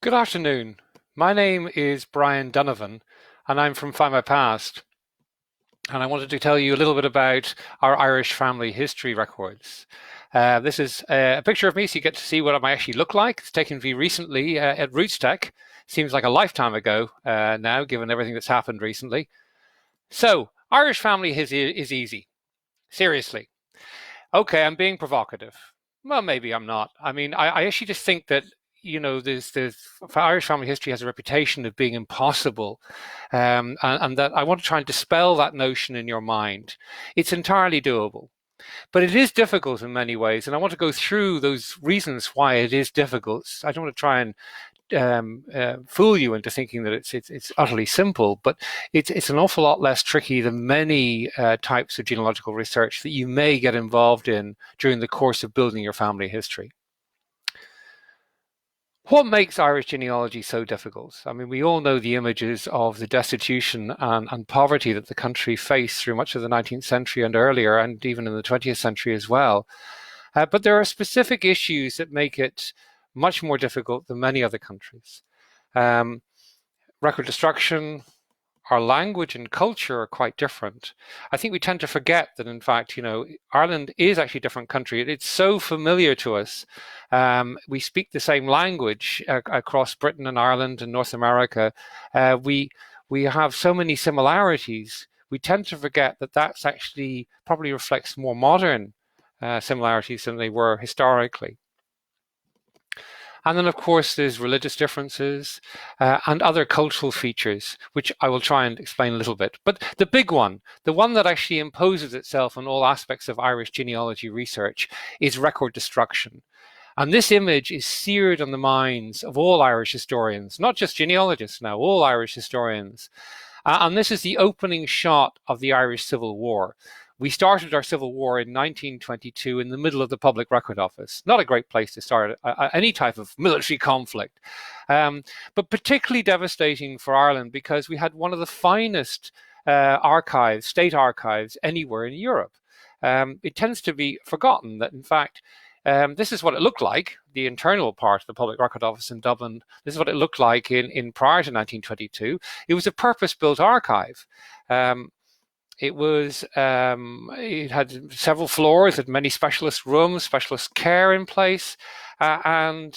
Good afternoon. My name is Brian Donovan, and I'm from Findmypast. And I wanted to tell you a little bit about our Irish family history records. This is a picture of me, so you get to see what I actually look like. It's taken me recently at RootsTech. Seems like a lifetime ago now, given everything that's happened recently. So, Irish family is easy. Seriously. Okay, I'm being provocative. Well, maybe I'm not. I mean, I actually just think that there's Irish family history has a reputation of being impossible, and that I want to try and dispel that notion in your mind. It's entirely doable, but it is difficult in many ways, and I want to go through those reasons why it is difficult. I don't want to try and fool you into thinking that it's utterly simple, but it's an awful lot less tricky than many types of genealogical research that you may get involved in during the course of building your family history. What makes Irish genealogy so difficult? I mean, we all know the images of the destitution and poverty that the country faced through much of the 19th century and earlier, and even in the 20th century as well. But there are specific issues that make it much more difficult than many other countries. Record destruction, our language and culture are quite different. I think we tend to forget that, in fact, Ireland is actually a different country. It's so familiar to us. We speak the same language across Britain and Ireland and North America. We have so many similarities. We tend to forget that that's actually probably reflects more modern similarities than they were historically. And then, of course, there's religious differences and other cultural features, which I will try and explain a little bit. But the big one, the one that actually imposes itself on all aspects of Irish genealogy research, is record destruction. And this image is seared on the minds of all Irish historians, not just genealogists now, all Irish historians. And this is the opening shot of the Irish Civil War. We started our Civil War in 1922 in the middle of the Public Record Office. Not a great place to start any type of military conflict, but particularly devastating for Ireland because we had one of the finest archives, state archives, anywhere in Europe. It tends to be forgotten that, in fact, this is what it looked like, the internal part of the Public Record Office in Dublin. This is what it looked like in prior to 1922. It was a purpose-built archive. It had several floors, had many specialist rooms, specialist care in place, but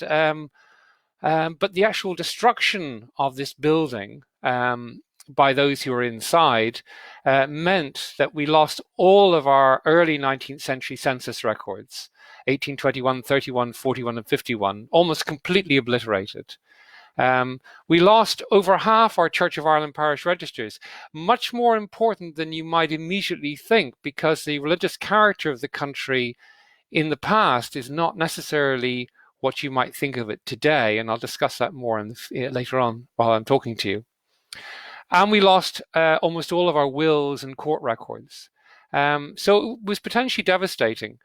the actual destruction of this building by those who were inside meant that we lost all of our early 19th century census records, 1821, 31, 41, and 51, almost completely obliterated. We lost over half our Church of Ireland parish registers, much more important than you might immediately think, because the religious character of the country in the past is not necessarily what you might think of it today, and I'll discuss that more later on while I'm talking to you. And we lost almost all of our wills and court records. So it was potentially devastating.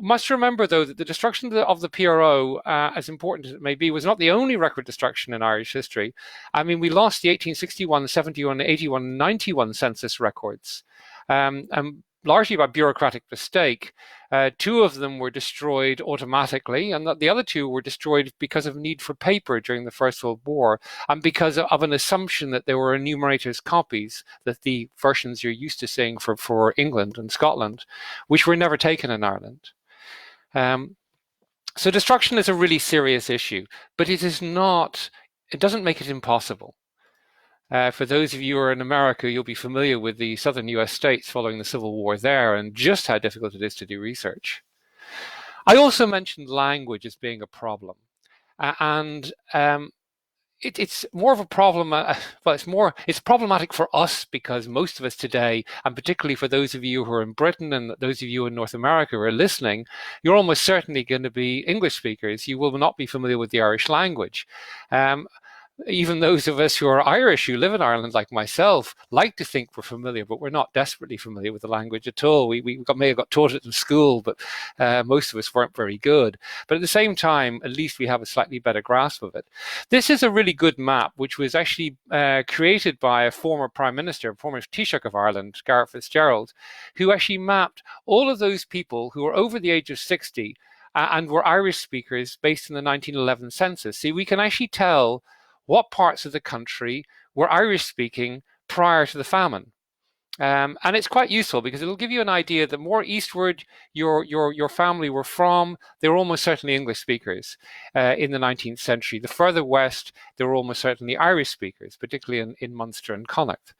Must remember, though, that the destruction of the PRO, as important as it may be, was not the only record destruction in Irish history. I mean, we lost the 1861, 71, 81, and 91 census records, and largely by bureaucratic mistake. Two of them were destroyed automatically, and the other two were destroyed because of need for paper during the First World War, and because of an assumption that there were enumerators' copies, that the versions you're used to seeing for England and Scotland, which were never taken in Ireland. So destruction is a really serious issue, but it doesn't make it impossible. For those of you who are in America, you'll be familiar with the southern US states following the Civil War there and just how difficult it is to do research. I also mentioned language as being a problem. It's more of a problem, it's problematic for us because most of us today, and particularly for those of you who are in Britain and those of you in North America who are listening, you're almost certainly going to be English speakers. You will not be familiar with the Irish language. Even those of us who are Irish, who live in Ireland like myself, like to think we're familiar, but we're not desperately familiar with the language at all. We may have got taught it in school, but most of us weren't very good. But at the same time, at least we have a slightly better grasp of it. This is a really good map, which was actually created by a former Prime Minister, former Taoiseach of Ireland, Garret FitzGerald, who actually mapped all of those people who were over the age of 60 and were Irish speakers based in the 1911 census. See, we can actually tell what parts of the country were Irish speaking prior to the famine. And it's quite useful because it'll give you an idea that more eastward your family were from, they were almost certainly English speakers in the 19th century. The further west, they were almost certainly Irish speakers, particularly in Munster and Connacht.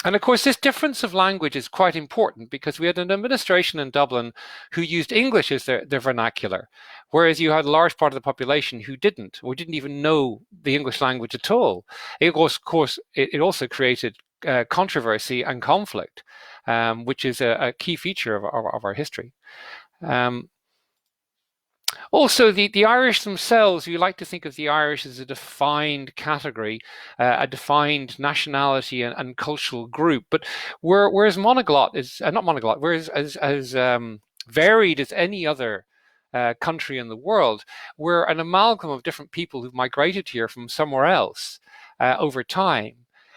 And of course, this difference of language is quite important because we had an administration in Dublin who used English as their vernacular, whereas you had a large part of the population who didn't, or didn't even know the English language at all. It also created controversy and conflict, which is a key feature of our history. Also, the Irish themselves, you like to think of the Irish as a defined category, a defined nationality and cultural group. But whereas monoglot is not monoglot, whereas as varied as any other country in the world, we're an amalgam of different people who've migrated here from somewhere else over time.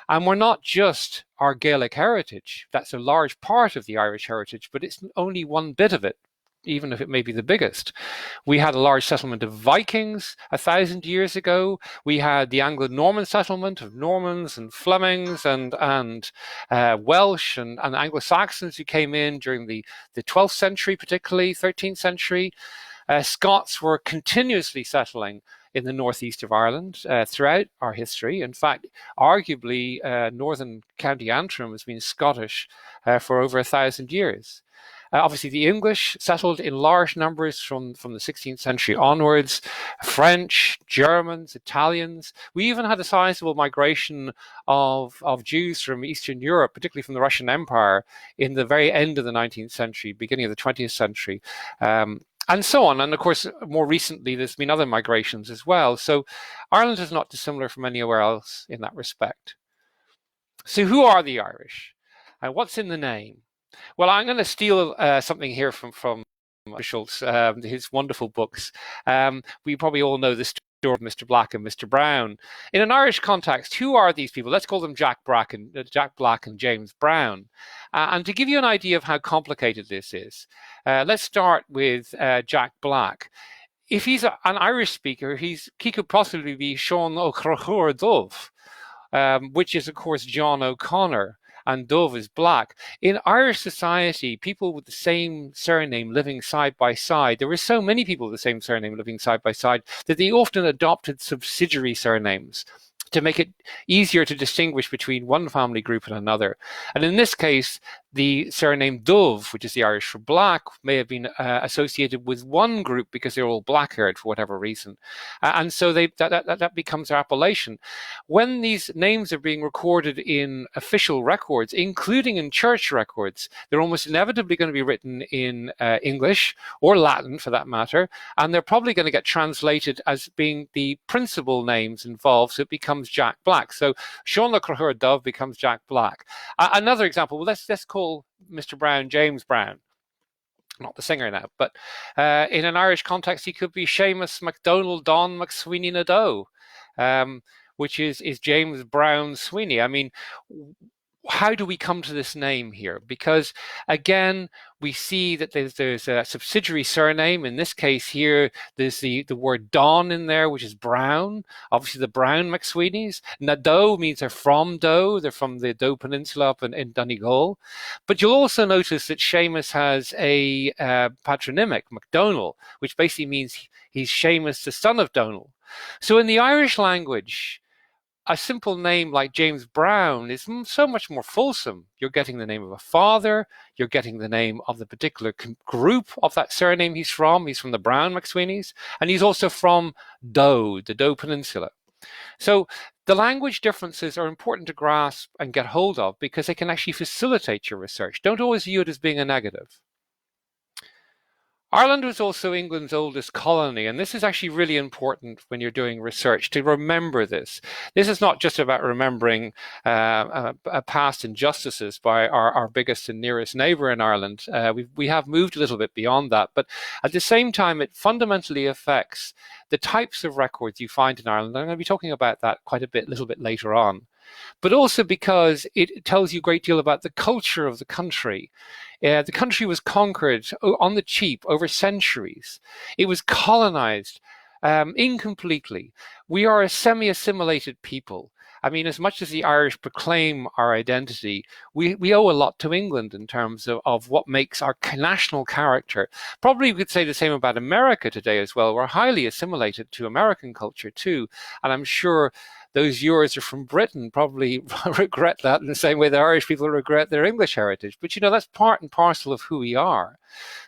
And we're not just our Gaelic heritage. That's a large part of the Irish heritage, but it's only one bit of it, even if it may be the biggest. We had a large settlement of Vikings 1,000 years ago. We had the Anglo-Norman settlement of Normans and Flemings and Welsh and Anglo-Saxons who came in during the 12th century, particularly 13th century. Scots were continuously settling in the northeast of Ireland throughout our history. In fact, arguably, northern County Antrim has been Scottish for over 1,000 years. Obviously, the English settled in large numbers from the 16th century onwards, French, Germans, Italians. We even had a sizable migration of Jews from Eastern Europe, particularly from the Russian Empire, in the very end of the 19th century, beginning of the 20th century. And so on. And of course, more recently, there's been other migrations as well. So Ireland is not dissimilar from anywhere else in that respect. So who are the Irish? And what's in the name? Well, I'm going to steal something here from Schultz, his wonderful books. We probably all know the story of Mr. Black and Mr. Brown. In an Irish context, who are these people? Let's call them Jack Black and James Brown. And to give you an idea of how complicated this is, let's start with Jack Black. If he's an Irish speaker, he could possibly be Sean O'Crochur Dove, which is, of course, John O'Connor. And Dove is Black. In Irish society, people with the same surname living side by side, there were so many people with the same surname living side by side that they often adopted subsidiary surnames to make it easier to distinguish between one family group and another. And in this case, the surname Dove, which is the Irish for black, may have been associated with one group because they're all black-haired for whatever reason. And so that becomes their appellation. When these names are being recorded in official records, including in church records, they're almost inevitably going to be written in English or Latin for that matter, and they're probably going to get translated as being the principal names involved, so it becomes Jack Black. So Sean Le Crahur Dove becomes Jack Black. Another example, well, let's call Mr. Brown James Brown. Not the singer now, but in an Irish context, he could be Seamus MacDonald Don McSweeney Nadeau, which is James Brown Sweeney. I mean, how do we come to this name here? Because again, we see that there's a subsidiary surname. In this case here, there's the word Don in there, which is Brown. Obviously, the Brown McSweeneys. Nadeau means they're from Doe. They're from the Doe Peninsula up in Donegal. But you'll also notice that Seamus has a patronymic, MacDonald, which basically means he's Seamus, the son of Donald. So in the Irish language, a simple name like James Brown is so much more fulsome. You're getting the name of a father, you're getting the name of the particular group of that surname he's from. He's from the Brown McSweeneys, and he's also from Doe, the Doe Peninsula. So the language differences are important to grasp and get hold of because they can actually facilitate your research. Don't always view it as being a negative. Ireland was also England's oldest colony, and this is actually really important when you're doing research to remember this. This is not just about remembering past injustices by our biggest and nearest neighbour in Ireland. We have moved a little bit beyond that, but at the same time, it fundamentally affects the types of records you find in Ireland. I'm going to be talking about that quite a little bit later on. but also because it tells you a great deal about the culture of the country. The country was conquered on the cheap over centuries. It was colonized incompletely. We are a semi-assimilated people. I mean, as much as the Irish proclaim our identity, we owe a lot to England in terms of what makes our national character. Probably we could say the same about America today as well. We're highly assimilated to American culture too. And I'm sure those viewers are from Britain probably regret that in the same way the Irish people regret their English heritage. But, you know, that's part and parcel of who we are.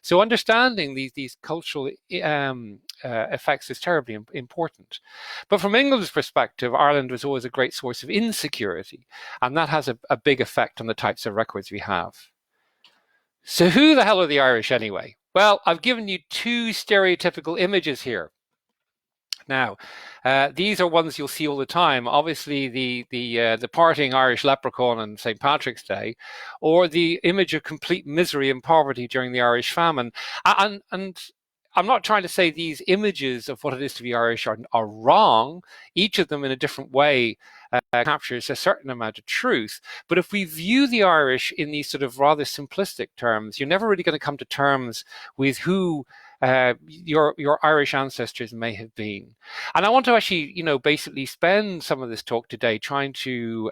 So understanding these cultural effects is terribly important. But from England's perspective, Ireland was always a great source of insecurity, and that has a big effect on the types of records we have. So who the hell are the Irish anyway? Well, I've given you two stereotypical images here. Now, these are ones you'll see all the time. Obviously, the partying Irish leprechaun on St. Patrick's Day, or the image of complete misery and poverty during the Irish famine. And I'm not trying to say these images of what it is to be Irish are wrong. Each of them in a different way captures a certain amount of truth. But if we view the Irish in these sort of rather simplistic terms, you're never really going to come to terms with who your Irish ancestors may have been. And I want to actually, you know, basically spend some of this talk today trying to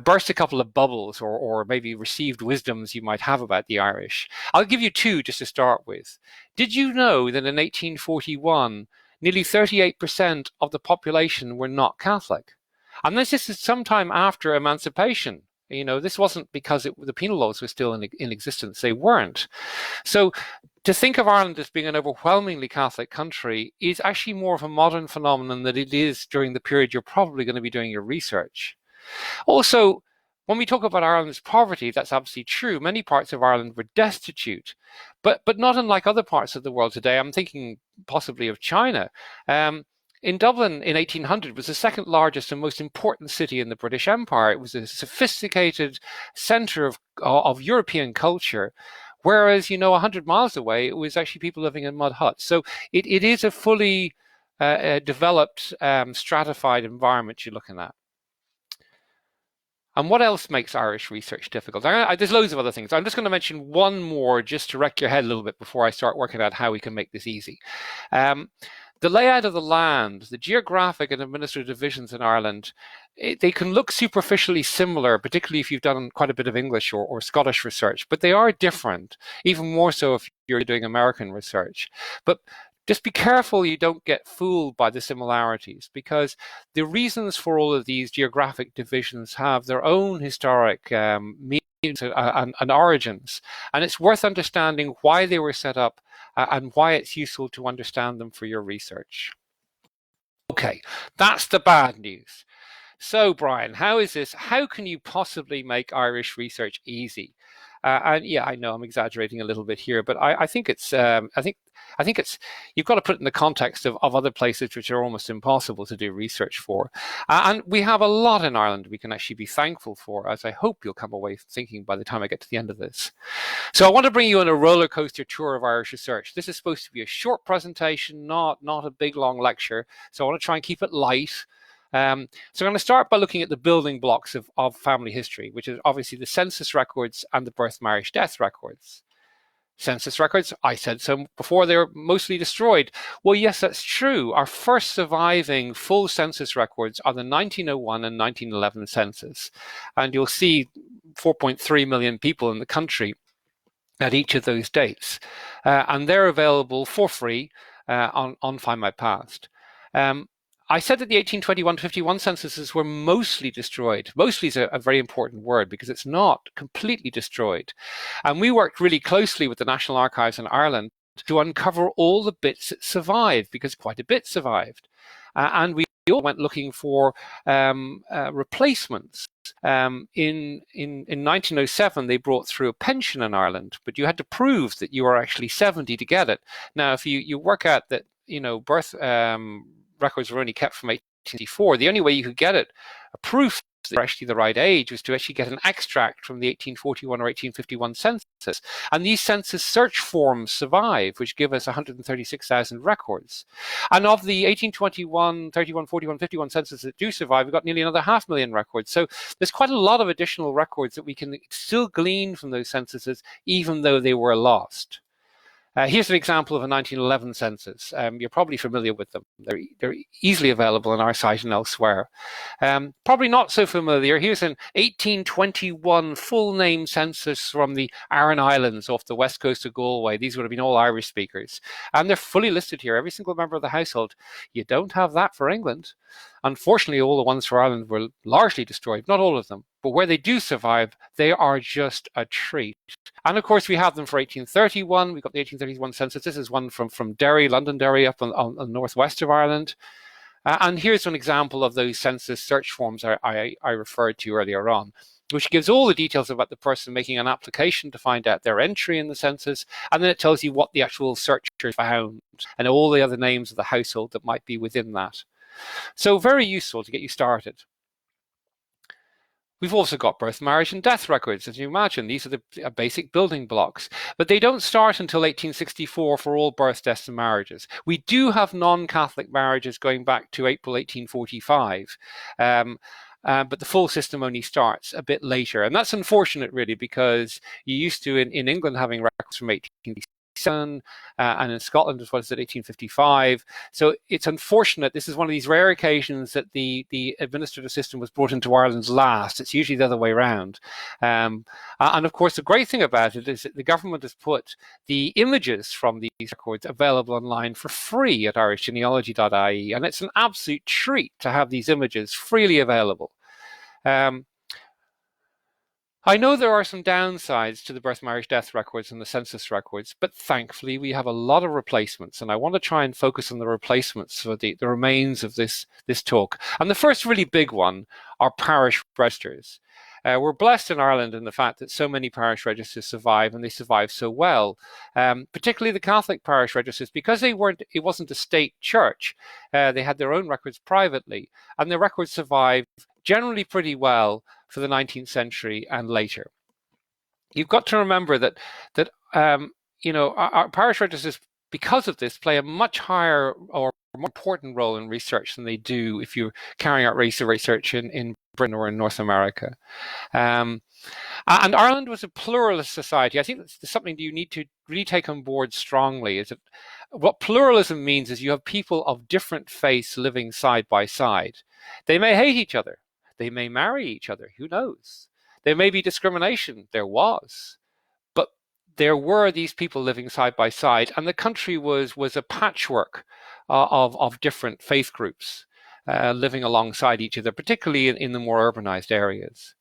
burst a couple of bubbles or maybe received wisdoms you might have about the Irish. I'll give you two just to start with. Did you know that in 1841, nearly 38% of the population were not Catholic? And this is sometime after emancipation. You know, this wasn't because the penal laws were still in existence. They weren't. So to think of Ireland as being an overwhelmingly Catholic country is actually more of a modern phenomenon than it is during the period you're probably going to be doing your research. Also, when we talk about Ireland's poverty, that's absolutely true. Many parts of Ireland were destitute, but not unlike other parts of the world today. I'm thinking possibly of China. In Dublin in 1800 was the second largest and most important city in the British Empire. It was a sophisticated center of European culture, whereas, you know, 100 miles away, it was actually people living in mud huts. So it is a fully developed, stratified environment you're looking at. And what else makes Irish research difficult? There's loads of other things. I'm just going to mention one more just to wreck your head a little bit before I start working out how we can make this easy. The layout of the land, the geographic and administrative divisions in Ireland, they can look superficially similar, particularly if you've done quite a bit of English or Scottish research, but they are different, even more so if you're doing American research. But just be careful you don't get fooled by the similarities, because the reasons for all of these geographic divisions have their own historic meanings and origins, and it's worth understanding why they were set up and why it's useful to understand them for your research. Okay, that's the bad news. So, Brian, how is this? How can you possibly make Irish research easy? And yeah, I know I'm exaggerating a little bit here, but I think it's you've got to put it in the context of other places which are almost impossible to do research for. And we have a lot in Ireland we can actually be thankful for, as I hope you'll come away thinking by the time I get to the end of this. So I want to bring you on a roller coaster tour of Irish research. This is supposed to be a short presentation, not a big long lecture. So I want to try and keep it light. So I'm going to start by looking at the building blocks of family history, which is obviously the census records and the birth, marriage, death records. Census records, I said so before, they're mostly destroyed. Well, yes, that's true. Our first surviving full census records are the 1901 and 1911 census. And you'll see 4.3 million people in the country at each of those dates. And they're available for free on Findmypast. I said that the 1821-51 censuses were mostly destroyed. Mostly is a very important word because it's not completely destroyed. And we worked really closely with the National Archives in Ireland to uncover all the bits that survived, because quite a bit survived. And we all went looking for replacements. In 1907, they brought through a pension in Ireland, but you had to prove that you were actually 70 to get it. Now, if you work out that, you know, birth records were only kept from 1864. The only way you could get it, a proof actually the right age was to actually get an extract from the 1841 or 1851 census. And these census search forms survive, which give us 136,000 records. And of the 1821, 31, 41, 51 census that do survive, we've got nearly another 500,000 records. So there's quite a lot of additional records that we can still glean from those censuses, even though they were lost. Here's an example of a 1911 census. You're probably familiar with them. They're easily available on our site and elsewhere. Probably not so familiar. Here's an 1821 full name census from the Aran Islands off the west coast of Galway. These would have been all Irish speakers. And they're fully listed here, every single member of the household. You don't have that for England. Unfortunately, all the ones for Ireland were largely destroyed, not all of them. But where they do survive, they are just a treat. And of course, we have them for 1831. We've got the 1831 census. This is one from Derry, Londonderry, up on the northwest of Ireland. And here's an example of those census search forms I referred to earlier on, which gives all the details about the person making an application to find out their entry in the census. And then it tells you what the actual searcher found and all the other names of the household that might be within that. So very useful to get you started. We've also got birth, marriage, and death records. As you imagine, these are the basic building blocks. But they don't start until 1864 for all births, deaths, and marriages. We do have non-Catholic marriages going back to April 1845. But the full system only starts a bit later. And that's unfortunate, really, because you used to, in England, having records from 1867, and in Scotland as well as at 1855. So it's unfortunate. This is one of these rare occasions that the administrative system was brought into Ireland last. It's usually the other way around. And of course, the great thing about it is that the government has put the images from these records available online for free at irishgenealogy.ie. And it's an absolute treat to have these images freely available. I know there are some downsides to the birth, marriage, death records and the census records, but thankfully we have a lot of replacements, and I want to try and focus on the replacements for the remains of this talk. And the first really big one are parish registers. We're blessed in Ireland in the fact that so many parish registers survive, and they survive so well, particularly the Catholic parish registers, because it wasn't a state church. They had their own records privately, and the records survive generally pretty well for the 19th century and later. You've got to remember that our parish registers, because of this, play a much higher or more important role in research than they do if you're carrying out research in Britain or in North America. And Ireland was a pluralist society. I think that's something that you need to really take on board strongly. Is that what pluralism means is you have people of different faiths living side by side. They may hate each other. They may marry each other. Who knows? There may be discrimination. There was. But there were these people living side by side, and the country was a patchwork of different faith groups living alongside each other, particularly in the more urbanized areas.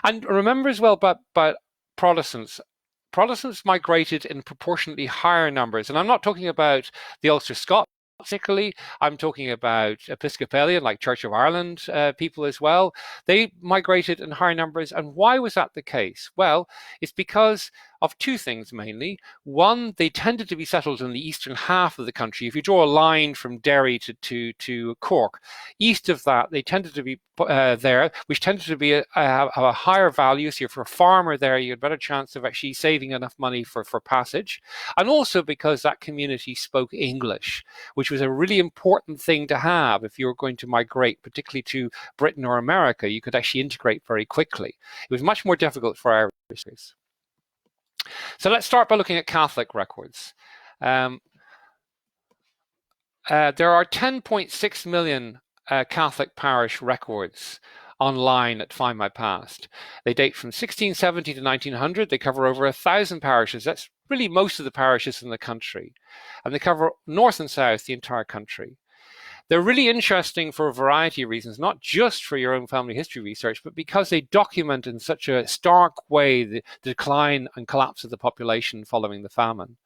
And remember as well about Protestants. Protestants migrated in proportionately higher numbers. And I'm not talking about the Ulster Scots particularly. I'm talking about Episcopalian, like Church of Ireland people as well. They migrated in higher numbers. And why was that the case? Well, it's because of two things mainly. One, they tended to be settled in the eastern half of the country. If you draw a line from Derry to Cork, east of that, they tended to be there, which tended to be a higher value. So for a farmer there, you had a better chance of actually saving enough money for passage. And also because that community spoke English, which was a really important thing to have if you were going to migrate, particularly to Britain or America. You could actually integrate very quickly. It was much more difficult for Irish. So let's start by looking at Catholic records. There are 10.6 million Catholic parish records online at Findmypast. They date from 1670 to 1900. They cover over 1,000 parishes. That's really most of the parishes in the country. And they cover north and south, the entire country. They're really interesting for a variety of reasons, not just for your own family history research, but because they document in such a stark way the decline and collapse of the population following the famine.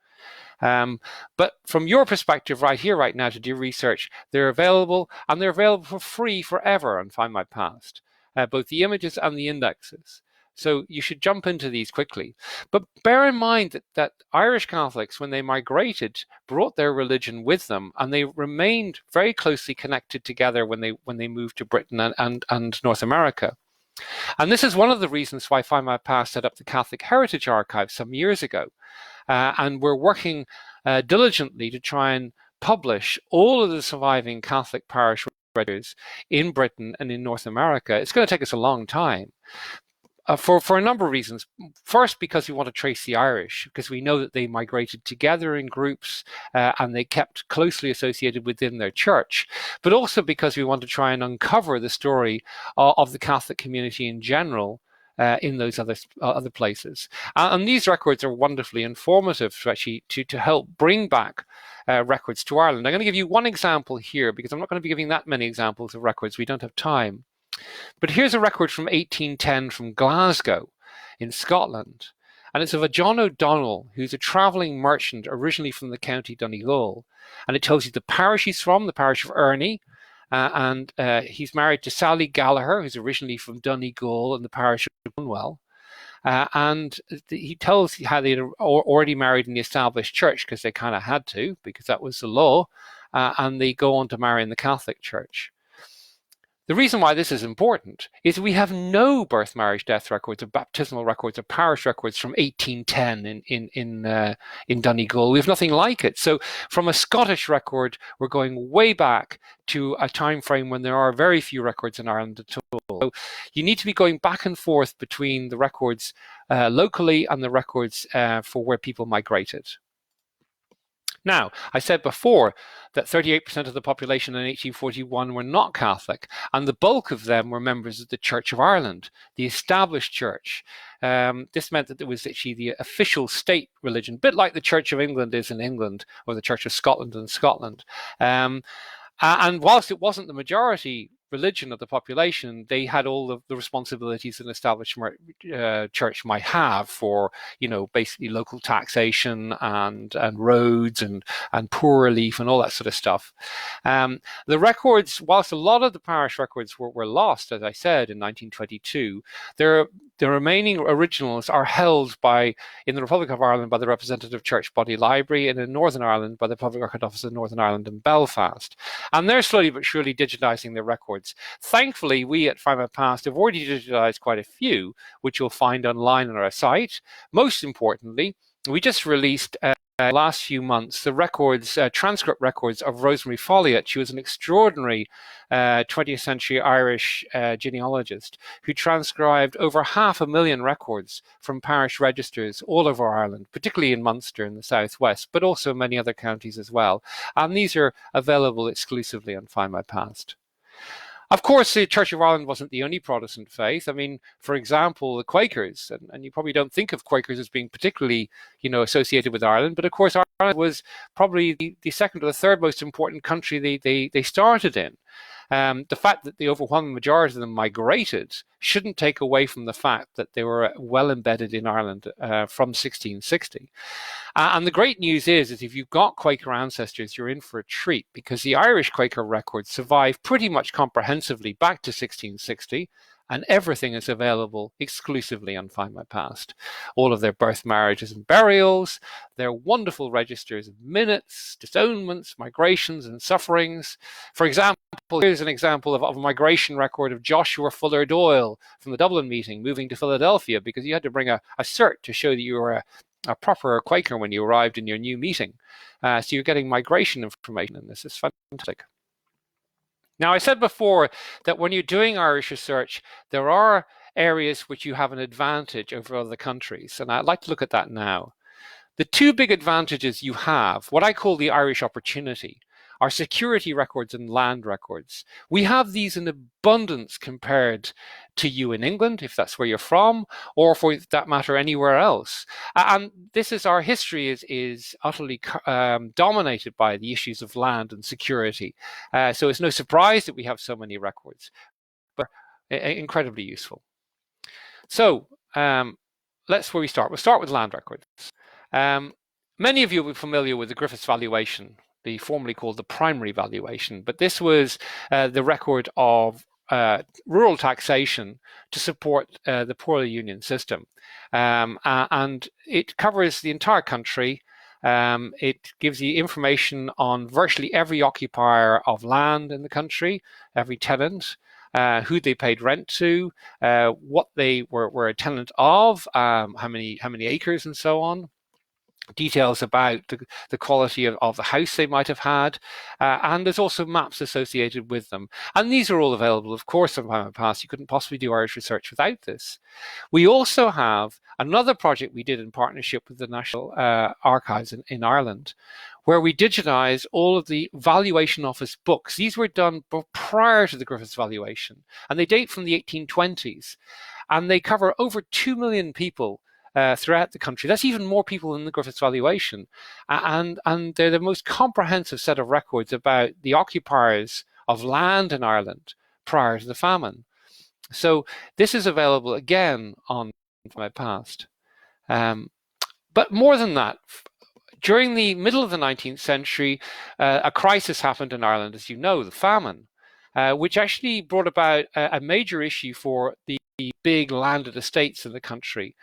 But from your perspective right here, right now, to do research, they're available, and they're available for free forever on Findmypast, both the images and the indexes. So you should jump into these quickly. But bear in mind that Irish Catholics, when they migrated, brought their religion with them, and they remained very closely connected together when they moved to Britain and North America. And this is one of the reasons why Findmypast set up the Catholic Heritage Archive some years ago. And we're working diligently to try and publish all of the surviving Catholic parish records in Britain and in North America. It's going to take us a long time. For a number of reasons. First, because we want to trace the Irish, because we know that they migrated together in groups and they kept closely associated within their church, but also because we want to try and uncover the story of the Catholic community in general in those other places. And these records are wonderfully informative to help bring back records to Ireland. I'm going to give you one example here, because I'm not going to be giving that many examples of records. We don't have time. But here's a record from 1810 from Glasgow in Scotland. And it's of a John O'Donnell, who's a travelling merchant originally from the county Donegal. And it tells you the parish he's from, the parish of Ernie. And he's married to Sally Gallagher, who's originally from Donegal in the parish of Dunwell. And he tells how they'd already married in the established church, because they kind of had to, because that was the law. And they go on to marry in the Catholic Church. The reason why this is important is we have no birth, marriage, death records or baptismal records or parish records from 1810 in Donegal. We have nothing like it. So from a Scottish record, we're going way back to a time frame when there are very few records in Ireland at all. So you need to be going back and forth between the records locally and the records for where people migrated. Now, I said before that 38% of the population in 1841 were not Catholic, and the bulk of them were members of the Church of Ireland, the established church. This meant that it was actually the official state religion, a bit like the Church of England is in England, or the Church of Scotland in Scotland. And whilst it wasn't the majority religion of the population, they had all of the responsibilities an established church might have for, basically local taxation and roads and poor relief and all that sort of stuff. The records, whilst a lot of the parish records were lost, as I said, in 1922, the remaining originals are held in the Republic of Ireland by the Representative Church Body Library, and in Northern Ireland by the Public Record Office of Northern Ireland in Belfast. And they're slowly but surely digitizing their records. Thankfully, we at Findmypast have already digitized quite a few, which you'll find online on our site. Most importantly, we just released last few months the records, transcript records of Rosemary Folliott. She was an extraordinary 20th century Irish genealogist who transcribed over 500,000 records from parish registers all over Ireland, particularly in Munster in the southwest, but also many other counties as well. And these are available exclusively on Findmypast. Of course, the Church of Ireland wasn't the only Protestant faith. I mean, for example, the Quakers, and you probably don't think of Quakers as being particularly, associated with Ireland, but of course, Ireland was probably the second or the third most important country they started in. The fact that the overwhelming majority of them migrated shouldn't take away from the fact that they were well embedded in Ireland from 1660. And the great news is if you've got Quaker ancestors, you're in for a treat, because the Irish Quaker records survive pretty much comprehensively back to 1660, and everything is available exclusively on Findmypast. All of their birth, marriages, and burials, their wonderful registers of minutes, disownments, migrations, and sufferings. For example, here's an example of a migration record of Joshua Fuller Doyle from the Dublin meeting moving to Philadelphia, because you had to bring a cert to show that you were a proper Quaker when you arrived in your new meeting. So you're getting migration information, and this is fantastic. Now, I said before that when you're doing Irish research, there are areas which you have an advantage over other countries, and I'd like to look at that now. The two big advantages you have, what I call the Irish opportunity, are security records and land records. We have these in abundance compared to you in England, if that's where you're from, or for that matter, anywhere else. And this is our history is utterly dominated by the issues of land and security. So it's no surprise that we have so many records, but incredibly useful. So let's where we start. We'll start with land records. Many of you will be familiar with the Griffiths valuation, the formerly called the primary valuation, but this was the record of rural taxation to support the poor union system. And it covers the entire country. It gives you information on virtually every occupier of land in the country, every tenant. who they paid rent to, what they were a tenant of, how many acres, and so on. Details about the quality of the house they might have had, and there's also maps associated with them. And these are all available, of course, on Findmypast. You couldn't possibly do Irish research without this. We also have another project we did in partnership with the National Archives in Ireland, where we digitize all of the Valuation Office books. These were done prior to the Griffiths valuation, and they date from the 1820s, and they cover over 2 million people throughout the country. That's even more people than the Griffiths valuation. And they're the most comprehensive set of records about the occupiers of land in Ireland prior to the famine. So this is available again on Findmypast. But more than that, during the middle of the 19th century, a crisis happened in Ireland, as you know, the famine, which actually brought about a major issue for the big landed estates in the country,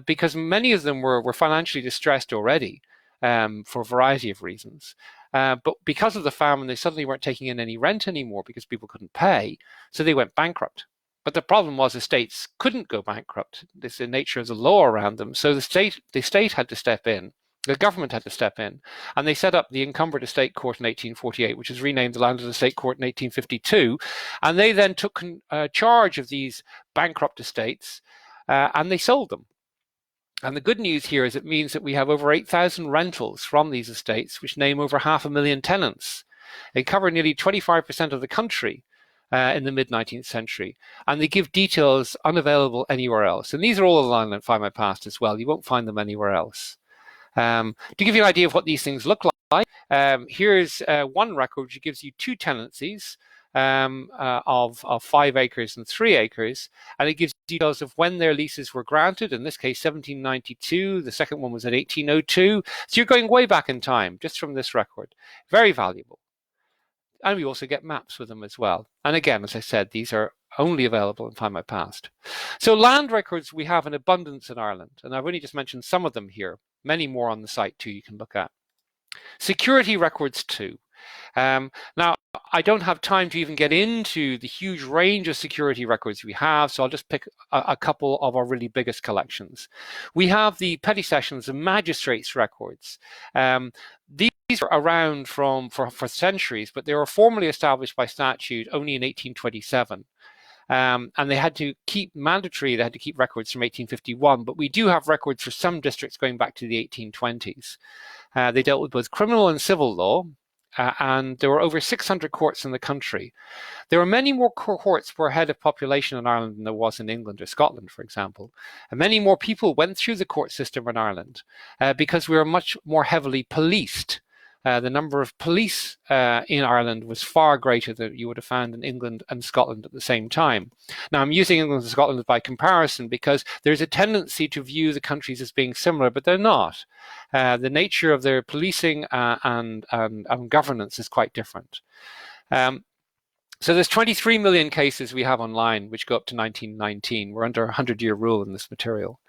because many of them were financially distressed already for a variety of reasons. But because of the famine, they suddenly weren't taking in any rent anymore because people couldn't pay, so they went bankrupt. But the problem was estates couldn't go bankrupt. This is the nature of the law around them. So the state had to step in. The government had to step in, and they set up the Encumbered Estate Court in 1848, which was renamed the Landed Estate Court in 1852. And they then took charge of these bankrupt estates, and they sold them. And the good news here is it means that we have over 8,000 rentals from these estates, which name over 500,000 tenants. They cover nearly 25% of the country in the mid-19th century, and they give details unavailable anywhere else. And these are all online on Findmypast as well. You won't find them anywhere else. To give you an idea of what these things look like, here's one record which gives you two tenancies of 5 acres and 3 acres, and it gives details of when their leases were granted. In this case, 1792. The second one was at 1802. So you're going way back in time just from this record. Very valuable. And we also get maps with them as well. And again, as I said, these are only available in Findmypast. So land records we have in abundance in Ireland, and I've only just mentioned some of them here. Many more on the site too you can look at. Security records too. Now, I don't have time to even get into the huge range of security records we have, so I'll just pick a couple of our really biggest collections. We have the petty sessions and magistrates records. These are around for centuries, but they were formally established by statute only in 1827. And they had to keep mandatory, they had to keep records from 1851, but we do have records for some districts going back to the 1820s. They dealt with both criminal and civil law, and there were over 600 courts in the country. There were many more courts per head of population in Ireland than there was in England or Scotland, for example. And many more people went through the court system in Ireland because we were much more heavily policed. The number of police in Ireland was far greater than you would have found in England and Scotland at the same time. Now, I'm using England and Scotland by comparison because there's a tendency to view the countries as being similar, but they're not. The nature of their policing and governance is quite different. So there's 23 million cases we have online, which go up to 1919. We're under a 100-year rule in this material.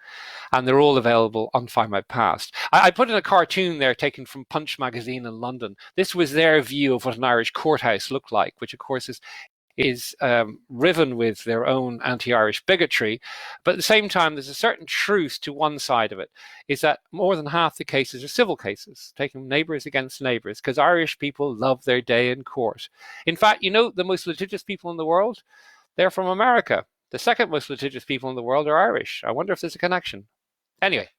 And they're all available on Findmypast. I put in a cartoon there taken from Punch magazine in London. This was their view of what an Irish courthouse looked like, which of course is riven with their own anti-Irish bigotry. But at the same time, there's a certain truth to one side of it, is that more than half the cases are civil cases, taking neighbours against neighbours, because Irish people love their day in court. In fact, you know, the most litigious people in the world, they're from America. The second most litigious people in the world are Irish. I wonder if there's a connection. Anyway,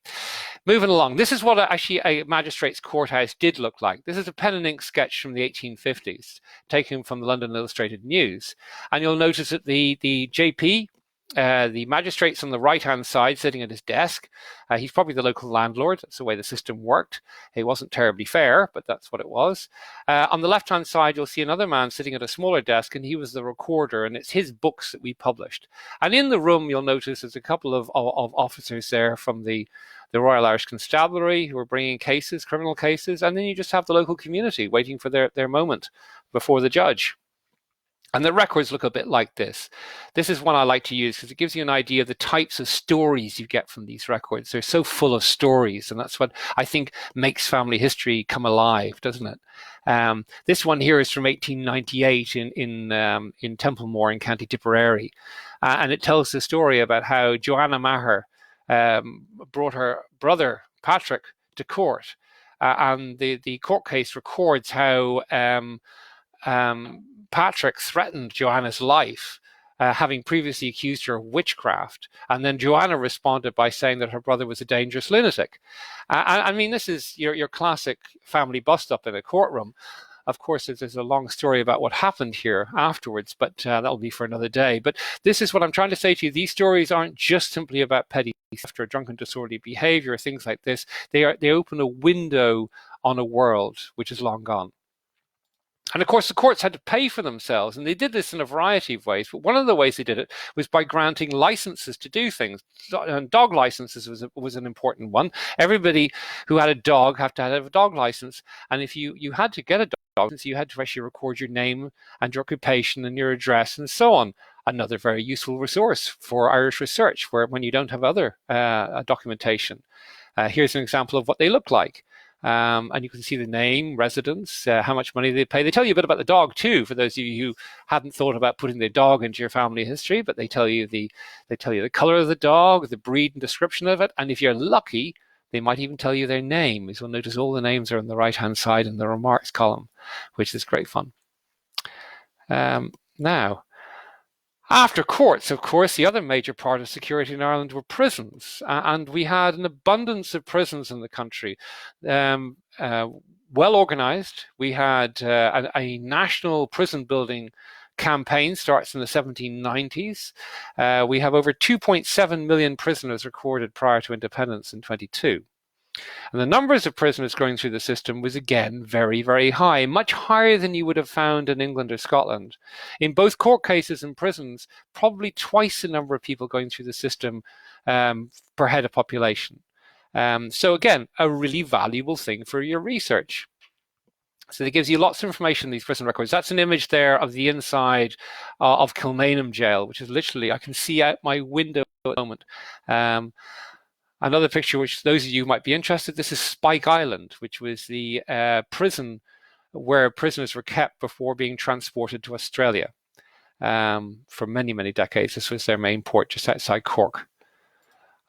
moving along. This is what actually a magistrate's courthouse did look like. This is a pen and ink sketch from the 1850s, taken from the London Illustrated News. And you'll notice that the JP, the magistrate's on the right-hand side sitting at his desk. He's probably the local landlord. That's the way the system worked. It wasn't terribly fair, but that's what it was. On the left-hand side, you'll see another man sitting at a smaller desk, and he was the recorder, and it's his books that we published. And in the room, you'll notice there's a couple of officers there from the Royal Irish Constabulary who are bringing cases, criminal cases, and then you just have the local community waiting for their moment before the judge. And the records look a bit like this. This is one I like to use because it gives you an idea of the types of stories you get from these records. They're so full of stories, and that's what I think makes family history come alive, doesn't it? This one here is from 1898 in Templemore in County Tipperary, and it tells the story about how Joanna Maher brought her brother Patrick to court, and the court case records how Patrick threatened Joanna's life, having previously accused her of witchcraft. And then Joanna responded by saying that her brother was a dangerous lunatic. I mean, this is your classic family bust-up in a courtroom. Of course, there's a long story about what happened here afterwards, but that'll be for another day. But this is what I'm trying to say to you. These stories aren't just simply about petty theft or drunken disorderly behavior or things like this. They open a window on a world which is long gone. And of course, the courts had to pay for themselves, and they did this in a variety of ways. But one of the ways they did it was by granting licenses to do things. And dog licenses was an important one. Everybody who had a dog had to have a dog license. And if you had to get a dog license, you had to actually record your name and your occupation and your address and so on. Another very useful resource for Irish research, where when you don't have other documentation. Here's an example of what they look like. And you can see the name, residence, how much money they pay. They tell you a bit about the dog too, for those of you who hadn't thought about putting their dog into your family history. But they tell you the color of the dog, the breed and description of it, and if you're lucky, they might even tell you their name. As you'll notice, all the names are on the right-hand side in the remarks column, which is great fun. Now, after courts, of course, the other major part of security in Ireland were prisons, and we had an abundance of prisons in the country, well organized. We had a national prison building campaign starts in the 1790s. We have over 2.7 million prisoners recorded prior to independence in 22. And the numbers of prisoners going through the system was again very, very high, much higher than you would have found in England or Scotland. In both court cases and prisons, probably twice the number of people going through the system per head of population. So again, a really valuable thing for your research. So it gives you lots of information in these prison records. That's an image there of the inside of Kilmainham Jail, which is literally, I can see out my window at the moment. Another picture, which those of you who might be interested, this is Spike Island, which was the prison where prisoners were kept before being transported to Australia. For many, many decades, this was their main port just outside Cork.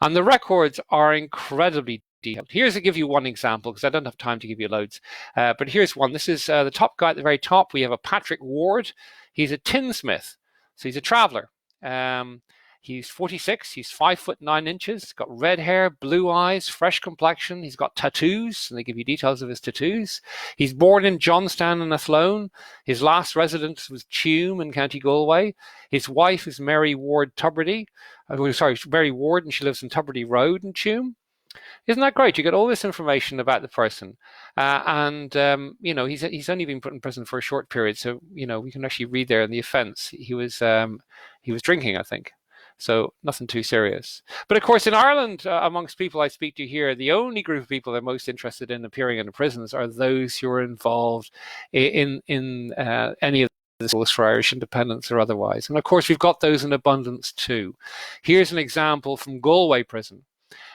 And the records are incredibly detailed. Here's to give you one example, because I don't have time to give you loads. But here's one. This is the top guy at the very top. We have a Patrick Ward. He's a tinsmith, so he's a traveller. He's 46, he's 5'9", got red hair, blue eyes, fresh complexion. He's got tattoos, and they give you details of his tattoos. He's born in Johnstown in Athlone. His last residence was Tuam in County Galway. His wife is Mary Ward Tubridy. Mary Ward, and she lives in Tubridy Road in Tuam. Isn't that great? You get all this information about the person, and he's only been put in prison for a short period, so we can actually read there in the offence. He was drinking, I think. So nothing too serious. But of course, in Ireland, amongst people I speak to here, the only group of people that are most interested in appearing in the prisons are those who are involved in any of the struggles for Irish independence or otherwise. And of course, we've got those in abundance too. Here's an example from Galway Prison.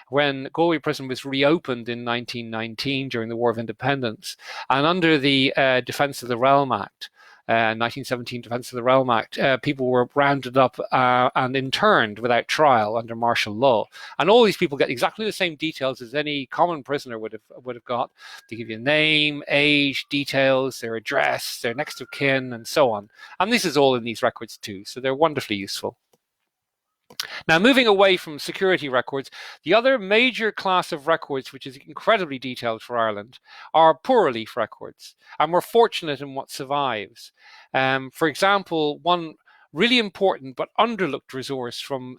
When Galway Prison was reopened in 1919 during the War of Independence, and under the Defence of the Realm Act, 1917 Defence of the Realm Act, people were rounded up and interned without trial under martial law. And all these people get exactly the same details as any common prisoner would have got. They give you name, age, details, their address, their next of kin, and so on. And this is all in these records too, so they're wonderfully useful. Now, moving away from security records, the other major class of records, which is incredibly detailed for Ireland, are poor relief records. And we're fortunate in what survives. For example, one really important but underlooked resource from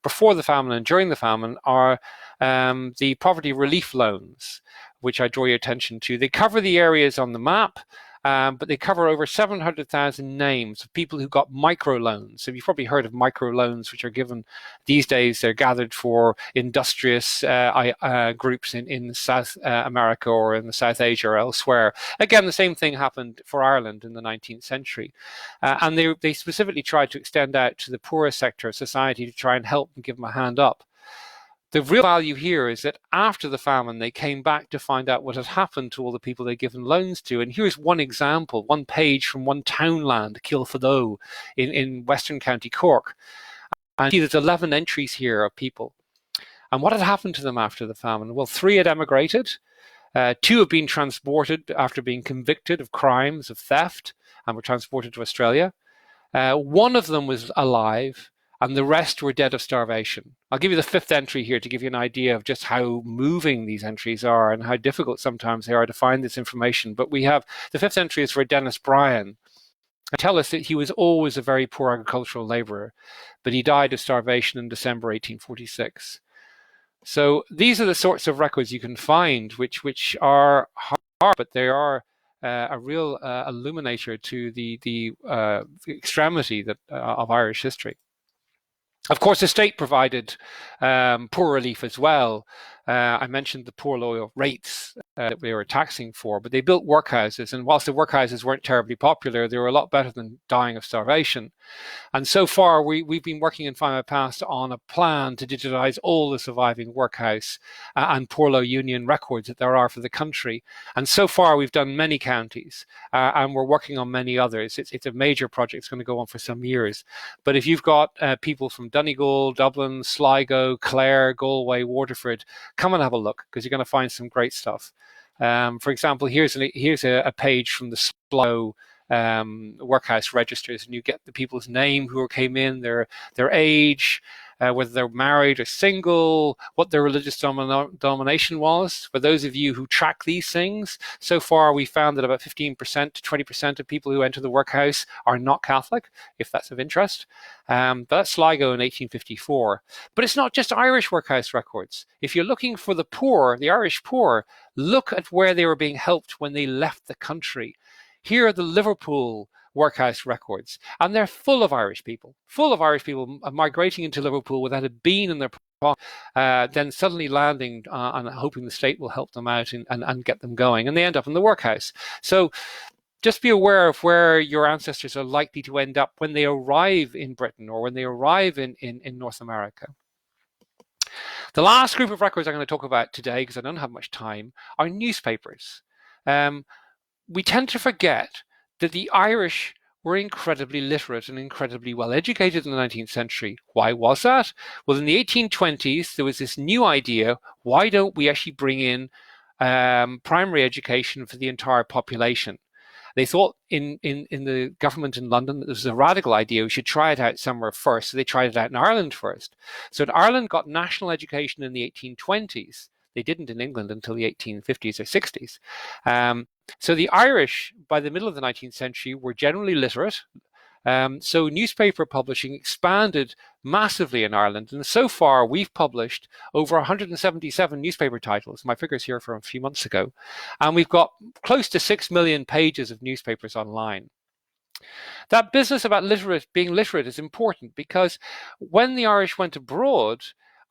before the famine and during the famine are the poverty relief loans, which I draw your attention to. They cover the areas on the map, but they cover over 700,000 names of people who got microloans. So you've probably heard of microloans, which are given these days. They're gathered for industrious groups in South America or in South Asia or elsewhere. Again, the same thing happened for Ireland in the 19th century. And they specifically tried to extend out to the poorer sector of society to try and help and give them a hand up. The real value here is that after the famine, they came back to find out what had happened to all the people they'd given loans to. And here's one example, one page from one townland, Kilfedo, in Western County Cork. And see, there's 11 entries here of people. And what had happened to them after the famine? Well, 3 had emigrated. 2 have been transported after being convicted of crimes of theft and were transported to Australia. 1 of them was alive, and the rest were dead of starvation. I'll give you the 5th entry here to give you an idea of just how moving these entries are and how difficult sometimes they are to find this information. But we have, the 5th entry is for Dennis Bryan. And tell us that he was always a very poor agricultural labourer, but he died of starvation in December 1846. So these are the sorts of records you can find, which are hard, but they are a real illuminator to the extremity of Irish history. Of course, the state provided poor relief as well. I mentioned the poor law rates that they were taxing for, but they built workhouses. And whilst the workhouses weren't terribly popular, they were a lot better than dying of starvation. And so far, we've been working in Findmypast on a plan to digitize all the surviving workhouse and poor law union records that there are for the country. And so far, we've done many counties, and we're working on many others. It's a major project. It's going to go on for some years. But if you've got people from Donegal, Dublin, Sligo, Clare, Galway, Waterford, come and have a look, because you're going to find some great stuff. For example, here's a page from the Sligo workhouse registers, and you get the people's name who came in, their age, whether they're married or single, what their religious denomination was. For those of you who track these things, so far we found that about 15% to 20% of people who enter the workhouse are not Catholic, if that's of interest. But that's Sligo in 1854. But it's not just Irish workhouse records. If you're looking for the poor, the Irish poor, look at where they were being helped when they left the country. Here are the Liverpool workhouse records, and they're full of Irish people migrating into Liverpool without a bean in their pocket, then suddenly landing and hoping the state will help them out and get them going, and they end up in the workhouse. So just be aware of where your ancestors are likely to end up when they arrive in Britain or when they arrive in North America. The last group of records I'm going to talk about today, because I don't have much time, are newspapers. We tend to forget that the Irish were incredibly literate and incredibly well educated in the 19th century. Why was that? Well, in the 1820s, there was this new idea: why don't we actually bring in primary education for the entire population? They thought in the government in London that this was a radical idea. We should try it out somewhere first. So they tried it out in Ireland first. So Ireland got national education in the 1820s. They didn't in England until the 1850s or 60s. So the Irish, by the middle of the 19th century, were generally literate. So newspaper publishing expanded massively in Ireland. And so far, we've published over 177 newspaper titles. My figures here from a few months ago. And we've got close to 6 million pages of newspapers online. That business about being literate is important, because when the Irish went abroad,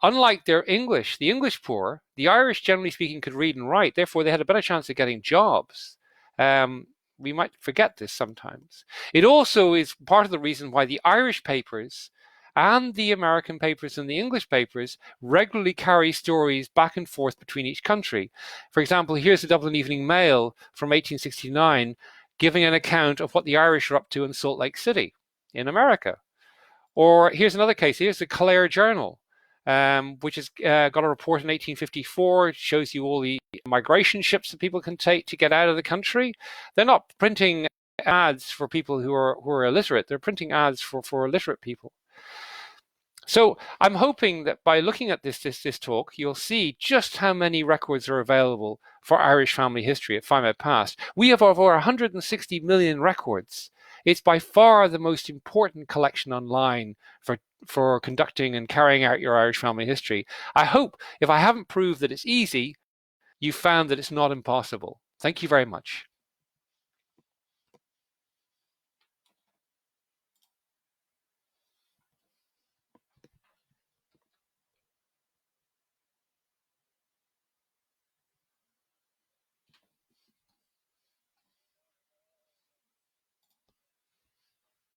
unlike the English poor, the Irish, generally speaking, could read and write. Therefore, they had a better chance of getting jobs. We might forget this sometimes. It also is part of the reason why the Irish papers and the American papers and the English papers regularly carry stories back and forth between each country. For example, here's the Dublin Evening Mail from 1869 giving an account of what the Irish are up to in Salt Lake City in America. Or here's another case. Here's the Clare Journal, which has got a report in 1854. It shows you all the migration ships that people can take to get out of the country. They're not printing ads for people who are illiterate. They're printing ads for illiterate people. So I'm hoping that by looking at this talk, you'll see just how many records are available for Irish family history at Findmypast. We have over 160 million records. It's by far the most important collection online for conducting and carrying out your Irish family history. I hope, if I haven't proved that it's easy, you've found that it's not impossible. Thank you very much.